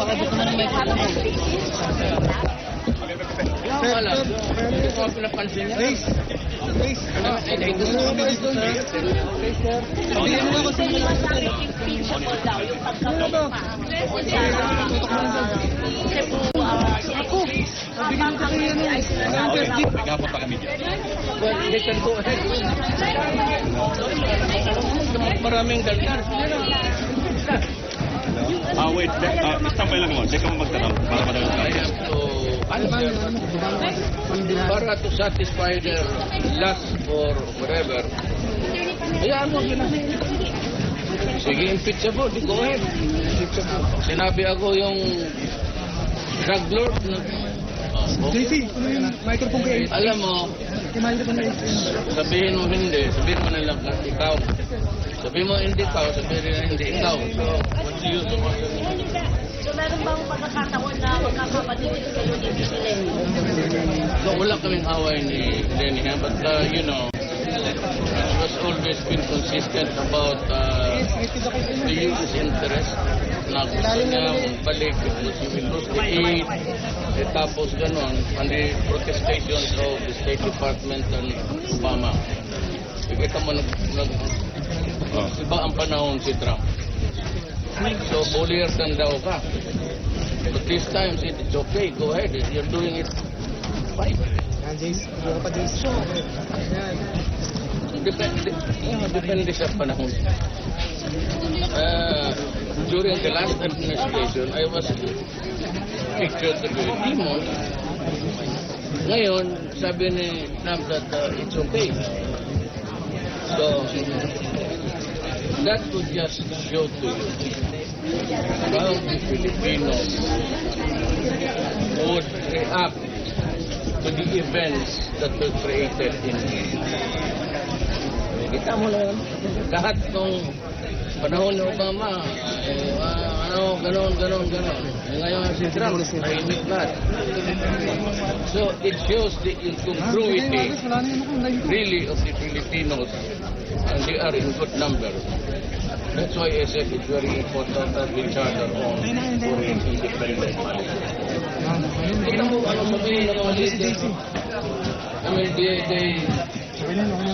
Pakabot naman ng microphone. Wala. Hindi ko pinapansin niya. Race. Bigyan mo ako sa impeachable daw yung pagkakalma. Nagkapa pa kami dyan. They can go ahead. Maraming galgar. Wait. Tambay lang mo. Hindi ka mo magtanong para madalang I tayo. have to answer para to satisfy their lust or whatever. Hayaan mo sila. Sige, impeach ako. Go ahead. Sinabi ako yung drug lord na... JC, ano yung microphone kayo? Alam mo, sabihin mo hindi, sabihin mo nilang ikaw. Sabihin mo hindi ikaw, sabihin nila hindi ikaw. So, what's the use of us? So, meron bang pagkakataon na magkakapatid kayo ni Lenny? So, wala kaming away ni Lenny, but you know, he was always been consistent about the youth's interest. Na gusto niya balik because he will lose the aid. Tapos ganon, and the protestations of the State Department and Obama. Ikita mo iba ang panahon si Trump. So, bullier than daw ka. But this time, it's okay, go ahead. You're doing it fine. So, depende sa panahon. During the last administration, I was pictured to be a demon. Ngayon, sabi ni Trump that it's okay. So, that would just show to you how the Filipinos would react to the events that were created in kita mo lang lahat ng panahon ni Obama ganon ngayon si Trump tahimik lahat. So it shows the incongruity really of the Filipinos, and they are in good number. That's why I said it's very important that we charter on foreign independent policy. Kita mo ano sabihin ng mga leader, I mean they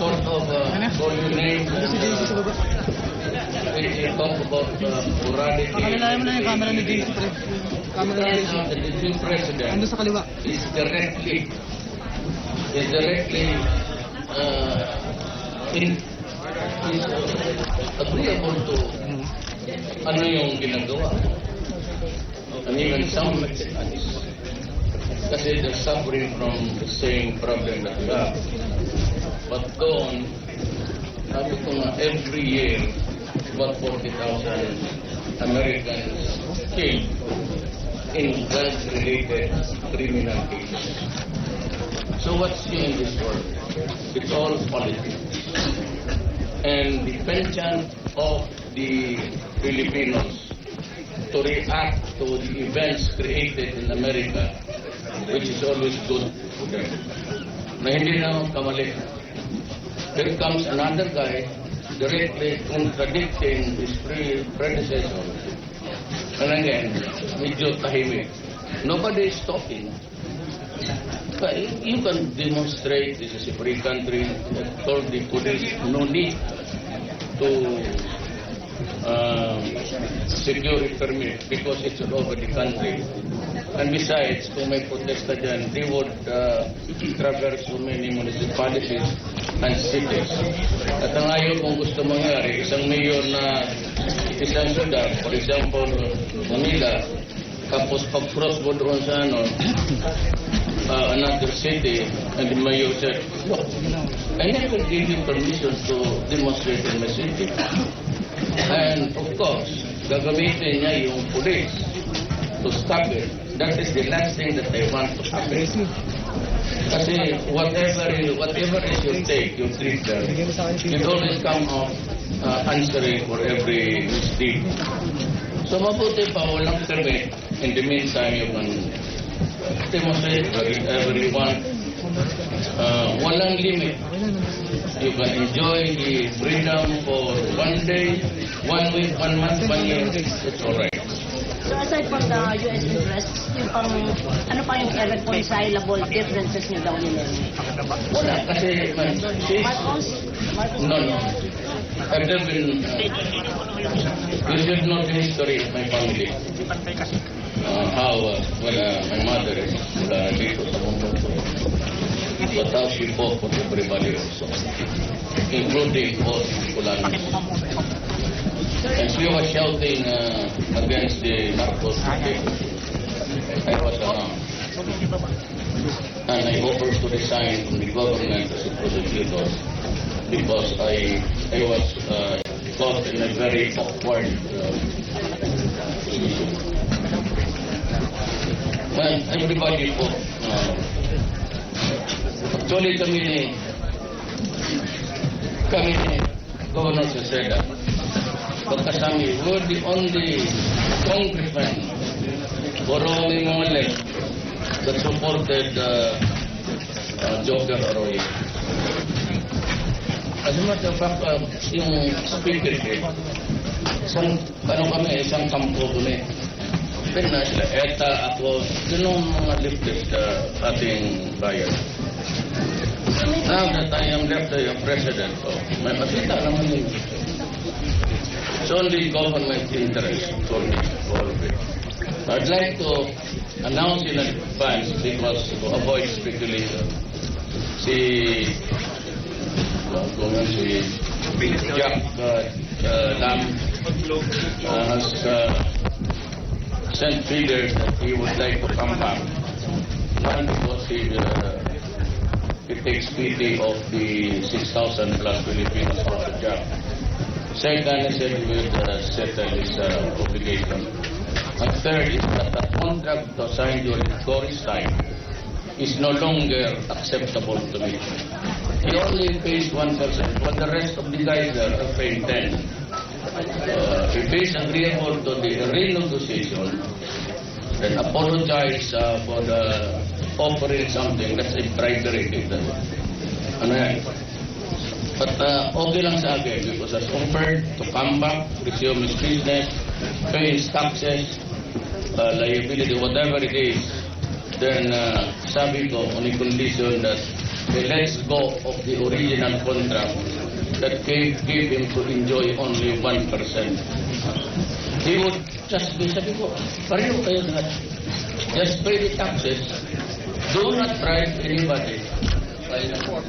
sort of call your name and they talk about morality. Pakilala mo na yung camera ni JC. The new president Ando sa kaliwa. is directly agreeable to ano yung ginagawa. And even some Mexicans, kasi they're suffering from the same problem that we have. But doon, sabi ko nga, every year, about 40,000 Americans killed in drug-related criminal cases. So what's new in this world? It's all politics. And the penchant of the Filipinos to react to the events created in America, which is always good for them. Na hindi na kamali. Here comes another guy directly contradicting his predecessor. And again, medyo tahimik. Nobody is talking. But you can demonstrate this is a free country that told the police no need to secure a permit because it's all over the country. And besides, kung may protesta dyan, they would traverse so many municipalities and cities. At ang ayaw kung gusto mangyari, isang mayor na isang syudad, for example, Manila, tapos pag-cross mo doon sa another city, and the mayor said, look, I never gave you permission to demonstrate in my city. And of course, gagamitin niya yung police to stop it. That is the last thing that they want to happen. Kasi whatever is your take, your treatment, you always come off answering for every mistake. So mabuti pa walang permit. In the meantime, you can demonstrate whatever you want. Walang limit. You can enjoy the freedom for 1 day, 1 week, 1 month, 1 year. It's all right. So aside from the U.S. interests, yung pang, ano pa yung irreconcilable differences niyo daw nila? Wala, kasi Marcos? no. I've never been, you should know the history of my family. How, my mother is dito sa mundo. But how she fought for everybody also, including all Trillanes. And she was shouting against the Marcos. I was around. And I offered to resign from the government as a prosecutor because I was caught in a very awkward position. Well, everybody fought. Actually, kami ni Governor Ceseda, pagkasami, we're the only congressman borrowing money that supported Joker Arroyo. As a matter of fact, yung speaker isang kampo kami. Pero na sila, ETA, ako, yun ang mga leftist ating bayan. Now that I am left the president, may makita naman yun. It's only government interest for me, for it. I'd like to announce in advance because to avoid speculation. Si Jack Lam has sent figures that he would like to come back. One, because he takes pity of the 6,000 plus Filipinos for the job. Second, he said he will settle his obligation. And third is that the contract signed during Tory's time is no longer acceptable to me. He only pays 1%, but the rest of the guys are paying 10%. If he's agreeable to the renegotiation, then apologize for the offering something that's a bribery. Ano yan? But okay lang sa akin because as offered to come back, resume his business, pay his taxes, liability, whatever it is, then sabi ko on the condition that let's go of the original contract that gave him to enjoy only 1%. He would just be, sabi ko, pareho kayo lahat. Just pay the taxes. Do not bribe anybody.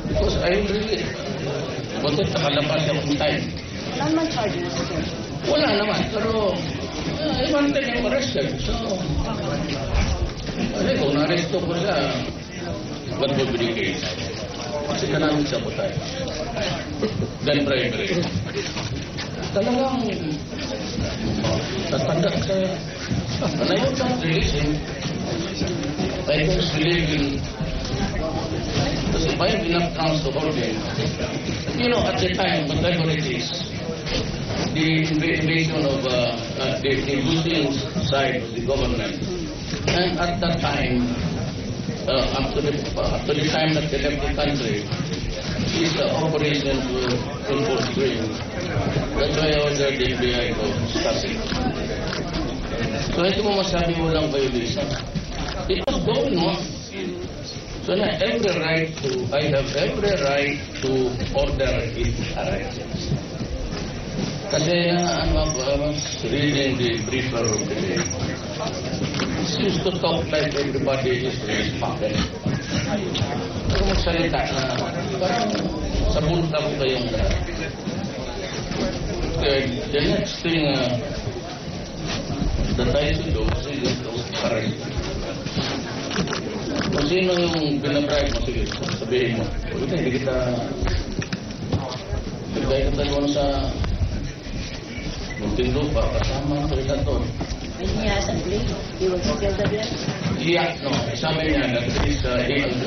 Because I will read it. Bakit nakalabas akong time? Wala naman charges, sir. Wala naman, pero I wanted him arrested. So, kung na-arresto ko siya, what would be the case? Kasi ka namin sabotage. Then bribery. Talagang tatanggap sa and I would not release him. I just believe in because if I have enough grounds to hold him, you know, at the time, whatever it is, the invasion of the Muslim side of the government, and at that time, up to the time that they left the country, his operation to import grain. That's why I ordered the FBI to stop it. So ito mo masabi mo lang violation. It was going on. So I have every right to order it arrested. Kasi I was reading the briefer of the day. It seems to talk like everybody is in his pocket. Kung magsalita na parang sa bulta ko kayong lahat. The next thing that I should do is to arrest. Kung sino yung pinabribe mo, sige, sabihin mo. Hindi kita doon sa munting lupa, kasama kita doon. When he has a plea, he will spill the bill? Yeah, no. Sabi niya that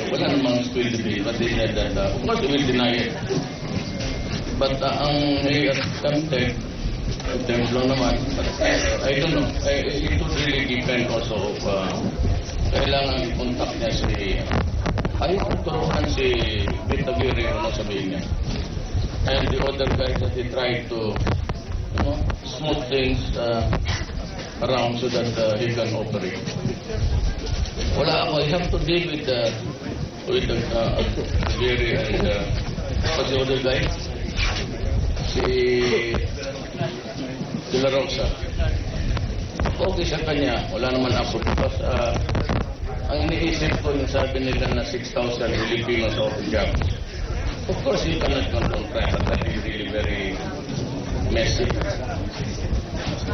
wala namang spill the bill, but they said that, of course, he will deny it. But ang he attempted, lang naman, I don't know. It would really depend also of kailangan i-contact niya ayaw kong turuan si Bitagiri, ano sabihin niya. And the other guys that they tried to, smooth things, around so that he can operate. Wala ako. I have to deal with Jerry and what's the other guy? Si La Rosa. Okay sa kanya. Wala naman ako. Because ang iniisip ko yung sabi nila na 6,000 Filipinos out of job. Of course, you cannot control crime, but that is really very messy.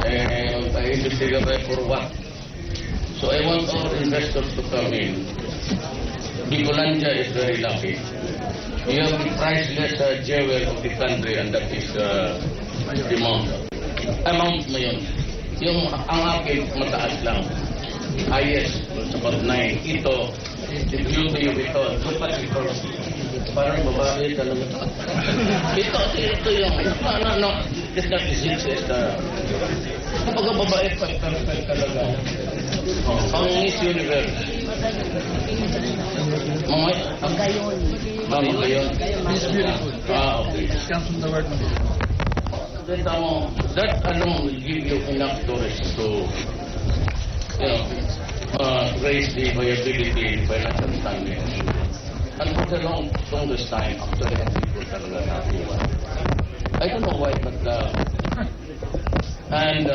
And I investigate for what? So I want our investors to come in. Bicolandia is very lucky. You have the priceless jewel of the country, and that is the amount na yun. Yung ang akin mataas lang. Highest, it's about 9. Ito, the beauty of ito. Look at ito. Parang babae talaga. Ito yung, no. It's not the success. Kapag babae, perfect talaga. Ang Miss Universe. Magayon. Magayon. It's beautiful. Okay. It comes from the word. That alone will give you enough tourists to, raise the viability, financial standing. And for the longest time, actually, people talaga nakuha. I don't know why, but and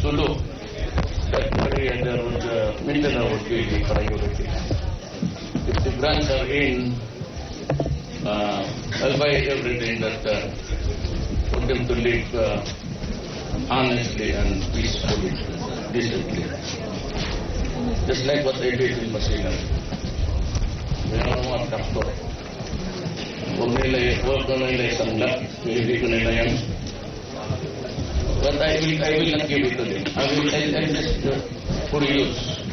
Sulu, that area there was mineral would be the priority. If the grants are in, I'll buy everything that for them to live honestly and peacefully, decently. Just like what I did in Basilan. Mayroon mga doktor. Huwag ko nila isang lap. Hindi ko nila yan. But I will not give it to them. I'll just for use.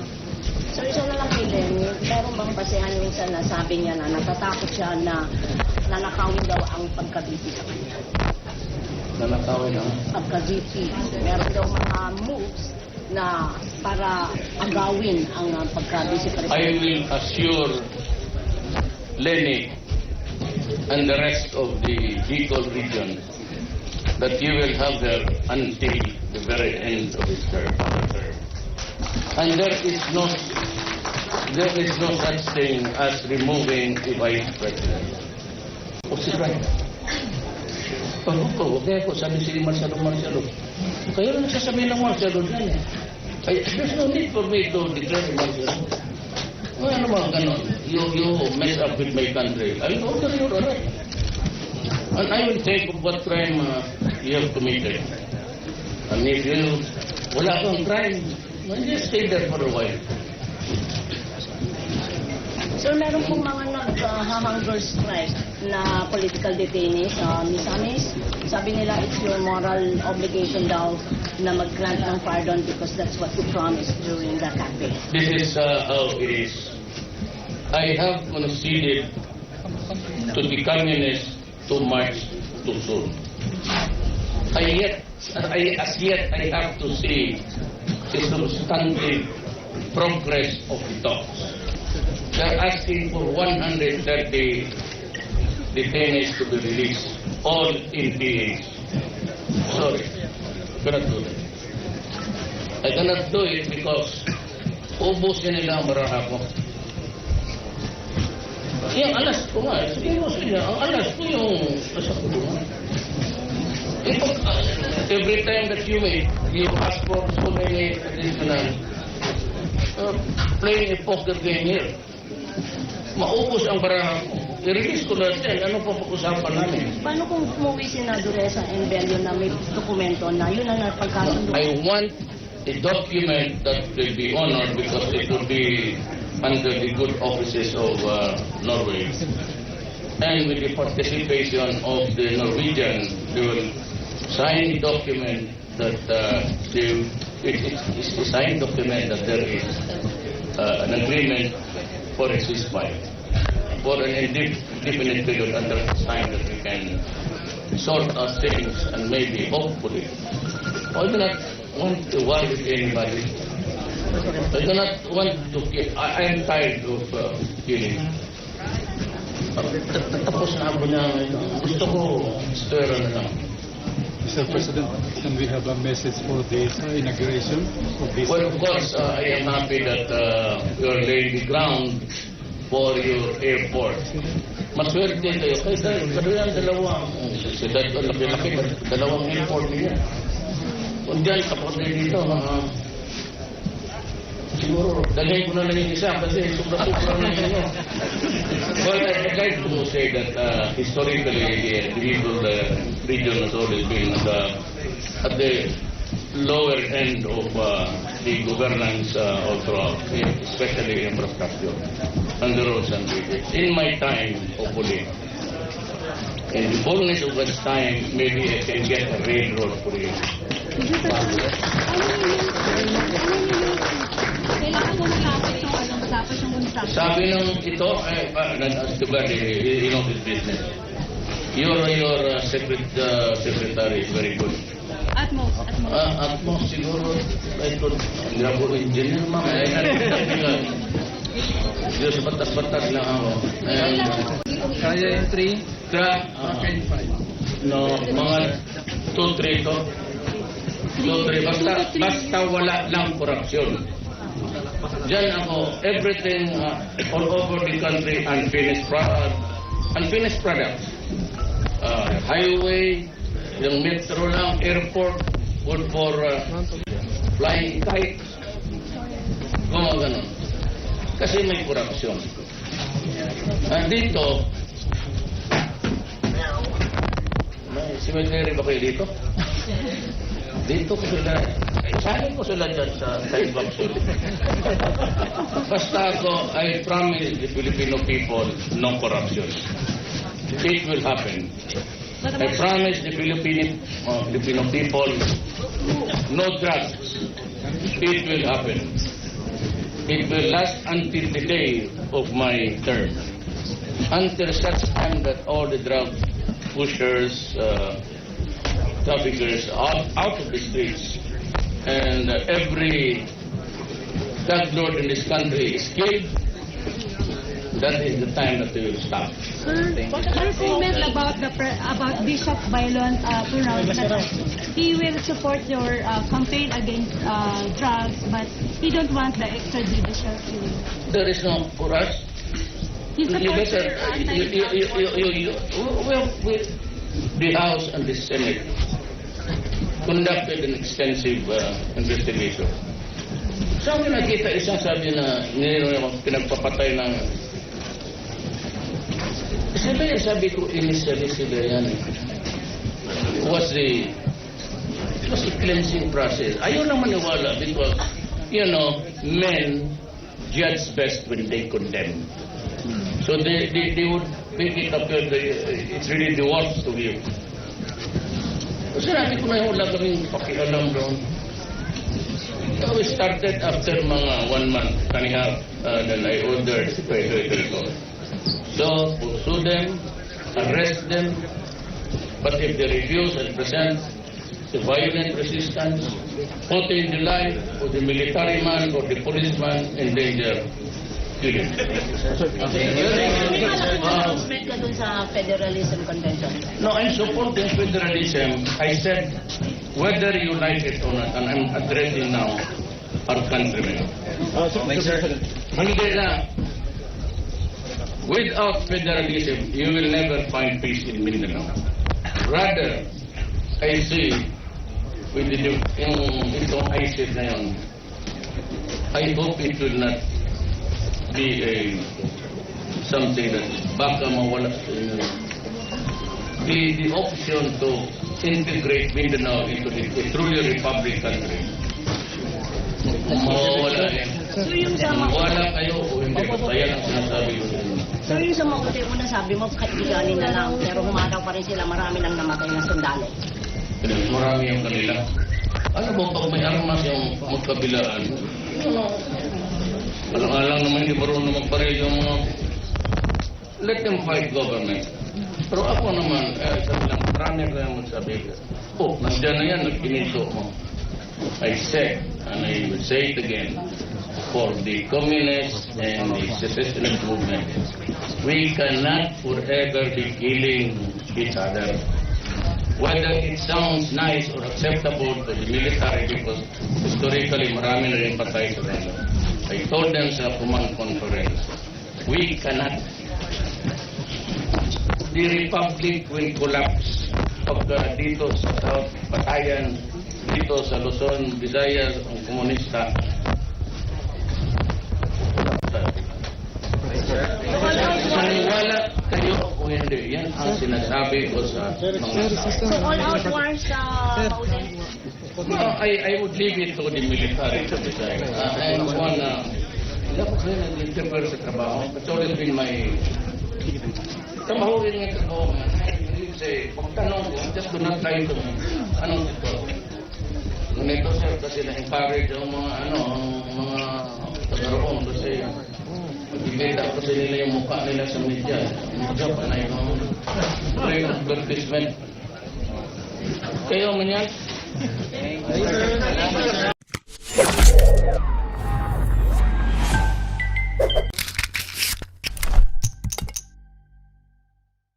So isa na lang kay Lenny, meron bang basehan yung sa nasabi niya na natatakot siya na nanakawin daw ang pagka-VP sa kanya? Nanakawin ang? Pagka-VP. Meron daw mga moves na para agawin ang pagka-vice president. I will assure Lenny and the rest of the BICOL region that you will have there until the very end of his term. And there is no such thing as removing the vice president. O si Brian? Huwag ko, sabi si Marcelo. Kaya na nagsasabi ng Marcelo dyan eh. There's no need for me to declare Marcelo. Ano ba ganon? You mess up with my country. I will order your arrest. And I will take what crime you have committed. And if you wala kang crime, just stay there for a while. So meron pong mga nag-hunger strike na political detainees sa Misamis. Sabi nila it's your moral obligation daw na mag-grant ng pardon because that's what you promised during the campaign. This is how it is. I have conceded to the communists too much too soon. As yet I have to see a substantive progress of the talks. They're asking for 130 detainees to be released, all in PH. Sorry, cannot do that. I cannot do it because ubusin nila ang baraha ko. Yung alas ko nga, sabihin mo sa inyo, ang alas ko yung nasa kulungan. Every time that you ask for so many additional playing a poker game here. Maubos ang baraha ko. I-release ko lahat yan. Ano pa pag-usapan namin? Paano kung umuwi si Naduresa and Bello na may dokumento na yun ang napagkasundo? I want a document that will be honored because it will be under the good offices of Norway. And with the participation of the Norwegian, they will sign the document that it's a signed document that there is an agreement for a ceasefire for an indefinite period under time that we can sort out things and maybe, hopefully, I do not want to war with anybody. I do not want to kill. I am tired of killing. Tapos na ako na, gusto ko, stera na lang. Mr. President, can we have a message for this inauguration of this? Well, of course, I am happy that you're laying the ground for your airport. Maswerte kayo. Kaya yan, dalawang, laki-laki, dalawang airport niya. Kung dyan, kapag dito, siguro, dalhin ko na lang yung isa kasi sobra-sobra na yun. Well, I'd like to say that historically, the Bicol region has always been at the lower end of the governance all throughout, especially infrastructure and the roads and bridges. In my time, hopefully, in the fullness of its time, maybe I can get a railroad for you. Sabi ng ito, you know this business. Your secretary is very good. Atmos siguro, hindi ako engineer, ma'am. Diyos, batas-batas lang ako. Kaya yung 3? No, mga 2-3 to. 2-3. Basta wala lang korupsyon. Diyan ako, everything all over the country, unfinished products. Highway, yung metro lang, airport, good for flying kites. Gumagano. Kasi may korupsyon. Dito, may cemetery ba kayo dito? Dito ko sila, sahin ko sila dyan sa ibang sulit. Basta ako, I promise the Filipino people, no corruption. It will happen. I promise the Filipino people, no drugs. It will happen. It will last until the day of my term. Until such time that all the drug pushers, traffickers out of the streets, and every drug lord in this country is killed, that is the time that they will stop. Sir, your comment about Bishop Bailon pronounced that he will support your campaign against drugs, but he don't want the extrajudicial killing. There is no for us. He supports the House and the Senate conducted an extensive investigation. Sabi nakita isang sabi na pinagpapatay ng sabi ko initially sila yan was the cleansing process. Ayaw lang maniwala because men judge best when they condemn. So they would make it appear that it's really the worst of you. Kasi natin ko na wala kaming pakialam doon. So we started after mga 1 month and a half, then I ordered to so pursue them, arrest them, but if they refuse and present the violent resistance, putting the life of the military man or the policeman in danger, kill him. Announcement ka dun sa Federalism Convention. No, I'm supporting federalism. I said, whether you like it or not, and I'm addressing now our countrymen. Hindi na. Without federalism, you will never find peace in Mindanao. Rather, I see, with itong ISIS na yun, I hope it will not be something that baka mawala the option to integrate Mindanao into a truly republic country. Mawala yan. So yung sa wala kayo o hindi kaya ang sinasabi ko. So yung sa mabuti mo na sabi mo, kaibiganin na lang, pero humataw pa rin sila, marami lang namatay na sundalo. Marami yung kanila. Ano ba pag may armas yung magkabilaan? Alang-alang naman hindi marunong magparil yung mga... Let them fight government. Pero ako naman, sabi lang, marami kayong magsabi. Oh, nandiyan na yan, nagpinito mo. I said, and I will say it again, for the communist and the secessionist movement, we cannot forever be killing each other. whether it sounds nice or acceptable to the military because historically marami na rin patay sa kanila. I told them sa command conference, we cannot. The Republic will collapse pagka dito sa South Patayan, dito sa Luzon, Visayas, ang komunista. Wala kayo kung hindi. Yan ang sinasabi ko sa mga tao. So all out wars Mauden? No, I would leave it to the military to decide. I'm one hindi ako kayo nag-interfere sa trabaho. It's always been my trabaho rin ng trabaho. Kasi pagtanong ko, just do not try to anong ito. Ganito sir, kasi na-encourage ang mga mga tagaroon kasi pag-ibita kasi nila yung mukha nila sa media. Media pa na yung advertisement. Kayo man yan?